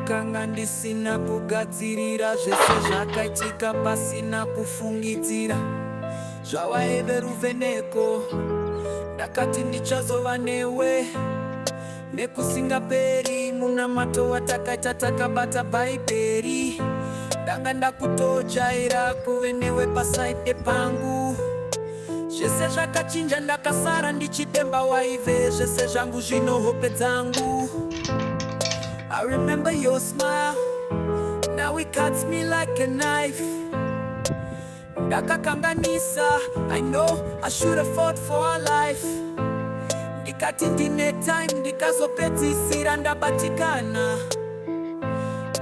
ndakanga ndisina kugadzirira, zvese zvakaitika pasina kufungidzira. Zvawaive ruvheneko, ndakati ndichazova newe nekusingaperi. Munamato watakaita takabata bhaibheri, ndanga ndakutojaira kuve newe pasaide pangu. Zvese zvakachinja, ndakasara ndichidemba waive zvese zvangu zvino hope dzangu. I remember your smile, now it cuts me like a knife. Ndakakanganisa, I know I should have fought for our life. Ndikati ndine time, ndikazopedzisira ndabatikana.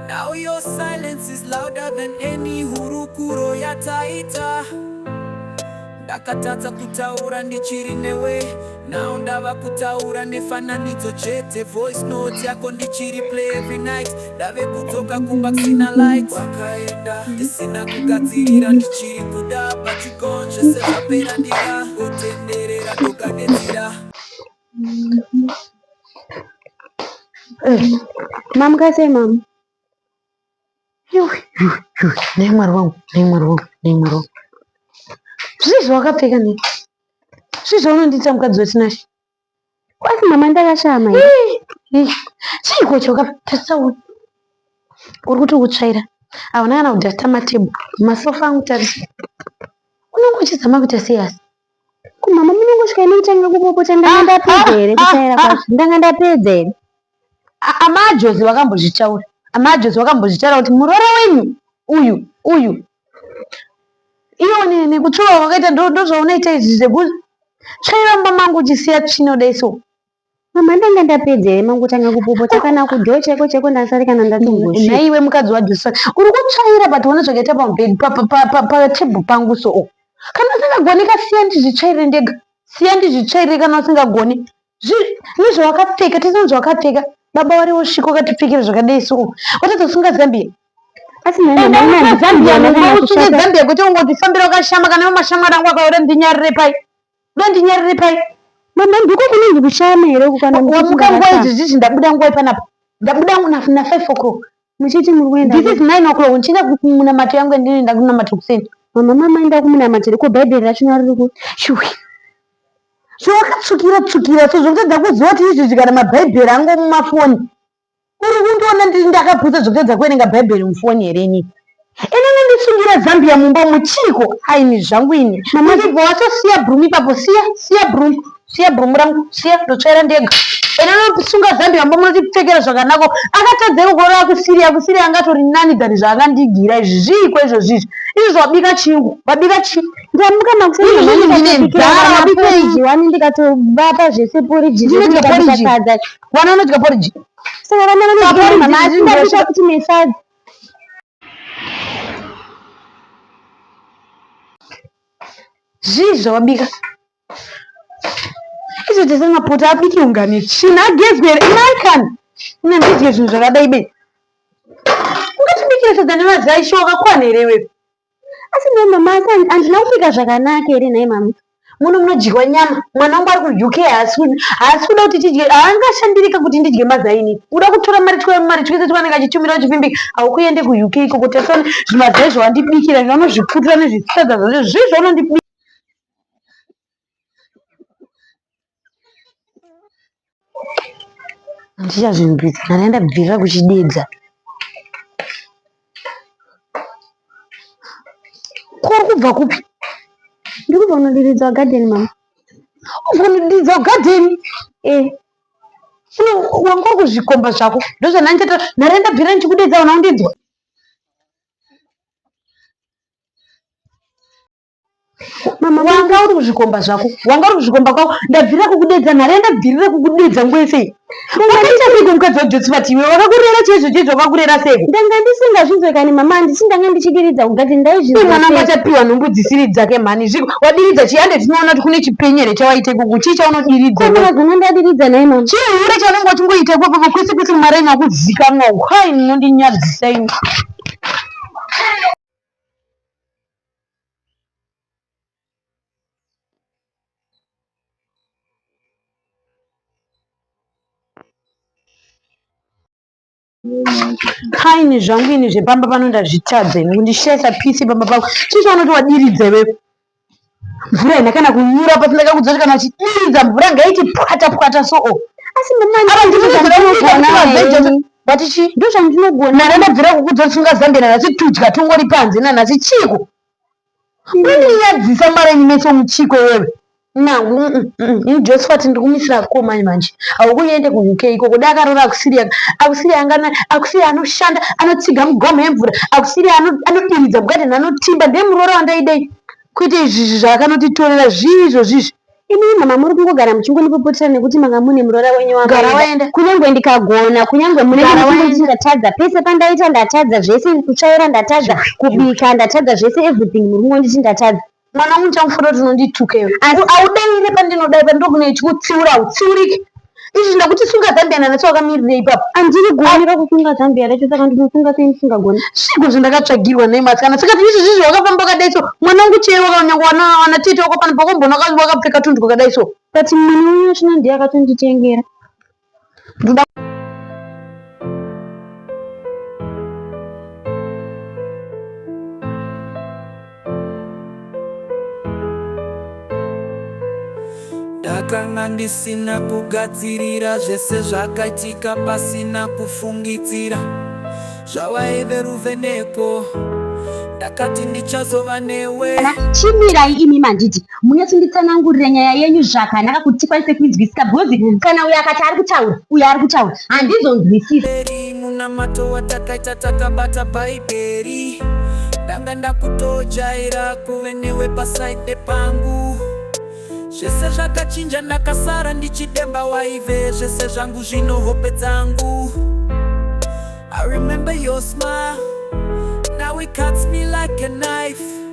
Now your silence is louder than any hurukuro yataita. Ndakatadza kutaura ndichiri newe, now ndava kutaura nefananidzo chete. Voice note yako ndichiri play every night, ndave kudzoka kumba kusina light. Wakaenda ndisina kugadzirira, ndichiri kuda pachigone, zvese zvapera ndira kutenderera ndokadedzira. Mam kasai mam. Nemwari wangu. Zvizvo wakapfeka nei? Zvizvo unondiita mukadzi wesinashi? Kwasi mama ndakashama. Chiiko chawakapfeka? Uri kuti utsvaira? Hauna kana kudhasta matebho, masofa angu tarisa. Unenge uchizama kuita serious? Kumama munongosvika nekutanga kupopota, ndanga ndapedza here kutsvaira kwacho? Ndanga ndapedza here? Amajozi wakambozvitaura. Amajozi wakambozvitaura kuti murora wenyu uyu. Iwo nekutsvuka kwakaita ndozvaunoita izvi zvekutsvaira mumba mangu uchisiya tsvino daiso. Mama ndanga ndapedza here mangu kutanga kupopota, kana kudhoo cheko ndasari kana ndatongoshi. Naiwe mukadzi waJesu, uri kutsvaira but unozvokaita pamubhedhi patebho pangu so. Kana usingagoneka siya ndizvitsvaire ndega. Siya ndizvitsvaire kana usingagoni. Nezvawakapfeka, tisina zvawakapfeka. Baba wariwo svika wakatipfekera zvakadai so. Watadza kusunga Zambia. Asi mama usunge Zambia kuti ungotifambira wakashama, kana mashamwari angu akaura ndinyarire pai. Mama ndiko kunenge kushama here kukana wamuka nguva izvizvi ndabuda nguva panapa. Ndabuda na 5 o'clock. Muchiti muri kuenda? This is 9 o'clock. Ndichida kumunamato yangu ndinoenda kunamato kuseni. Mama enda kumunamato ko Bhaibheri rachona riri ku. Shuwi. Zvawakatsukira so zvokutadza kuziva kuti izvi kana mabhaibheri angu mumafoni. Uri kundiona ndakabvunza zvokutadza kuerenga bhaibheri mufoni here ini? Inini ndisungira Zambia mumba muchiko. Aini zvangu ini. Mama ndibva watosiya bhurumi ipapo. Siya bhurumi rangu. Siya ndotsvaira ndega. Inosunga Zambia mumba munotipfekera zvakanako. Akatadzira kukorera kusiriya angatori nani dhani zvakandigira izvi. Zviiko izvo zvizvi? Izvi wabika chiyungu. Wabika chi? Ndamuka makuseni mama ndikapika wani ndikatobata zvese poriji. Ndinodya poriji. Wana unodya poriji. Saka vana vanodya mama asi ndapika kuti mesadza. Zvizvo wabika. Izvo tese mapoto apiki ungane tsvina agezwere imaikani. Ine ndidye zvinhu zvakadai bei. Ungatibikire sadza nemazai sho wakakwana here wewe? Asi mama handina kupika zvakanaka here nai mama? Muno munodyiwa nyama. Mwana wangu ari ku UK haasi kuda kuti tidye, haangashandirika kuti ndidye mazaini. Uda kutora mari twese twanenge achitumira chivimbi. Haukuende ku UK iko kuti asone zvimazai zvawandibikira zvaunozviputira nezvisadza zvacho zvizvo unondibikira. Ndichazvimbidza, ndaenda kubvira kuchidedza. Kuri kubva kupi? Ndikubva kunodiridza gadheni mama. Kunodiridza gadheni? Wanga uri kuzvikomba zvako. Ndozvanandichata ndarenda bvira ndichikudedza una undidzwa. Mama wanga uri kuzvikomba zvako. Wanga uri kuzvikomba kwako. Ndabvira kukudedza nharenda bvirira kukudedza nguva sei. Wakaita seiko mukadzi waJosephat iwe? Wakakurera chaizvo wakakurera seiko? Ndanga ndisingazvinzwe kani mama, handisi ndanga ndichidiridza kugati ndaizvinzwa. Mwana wangu achapiwa nhumbu dzisiri dzake mhani. Zviko wadiridza chiyande tinoona kuti kune chipenyere chawaita ikoko. Chii chaunodiridza? Kana zona ndadiridza nai mama. Chihure chaunenge uchingoita ikoko kwese mumaraini akuzikanwa. Hai munondinyadzisa imi. haini zvangu ini zvepamba pano ndazvitadza ini kundishaisa pisi pamba pangu chicho unoti wadiridza iwewe mvura ina kana kunyura pasindakakudza kuti kana uchidiridza mvura ngaiti pwata pwata so asi watichi ndo zvandinogona nanandabvira kukudza tsunga zambia nanhasi tudya tongori panze nanhasi chiko unondinyadzisa mwareni meso muchiko iwewe nangu Josephat ndikumisira komai manje haukuende kuuk iko kudakarora akusiri anoshanda anotsiga migome yemvura akusiri anodiridza mugadheni anotimba ndemuroro wandaidei kuite izvizvi zvakanotitorera zvizvo zvizvi imimi mama muri kungogara muchingondipopotera nekuti manga mune murora wenyu Gara waenda. kunyange ndikagona kunyange Gara waenda. ndingatadza pese pandaita ndatadza zvese kutsvaira ndatadza kubika ndatadza zvese everything muri kungonditi ndatadza mwana wangu ndichamufura kuti unondituka iwe audaire pandinodai pandokune chikutsiura utsiurike izvi ndakuti sunga zambia nanasi wakamirira ipapo handiri goni rokusunga zambia racho saka ndinosunga sei ndisingagoni zvigo zvandakatsvagirwa nemasikana saka izvi zvizvi wakafamba wakadai so mwana wangu cheye wakanyanga wana tete wako pano pakombona wakapfeka tundu kwakadai so but mini wenyu chino ndiye akatonditengera ndoda ndakanga ndisina kugadzirira zvese zvakaitika pasina kufungidzira zvawaive ruvheneko ndakati ndichazova newe chimirai imi manditi munyatunditsanangurira nyaya yenyu zvakanaka kuti tikwanise kuinzwisisa bhozi kana uyo akati ari kutaura uyo ari kutaura handizonzwisisa beri munamato watakaita takabata bhaibheri ndanga ndakutojaira kuve newe pasaide pangu zvese zvakachinja ndakasara ndichidemba waive zvese zvangu zvino hope dzangu I remember your smile now it cuts me like a knife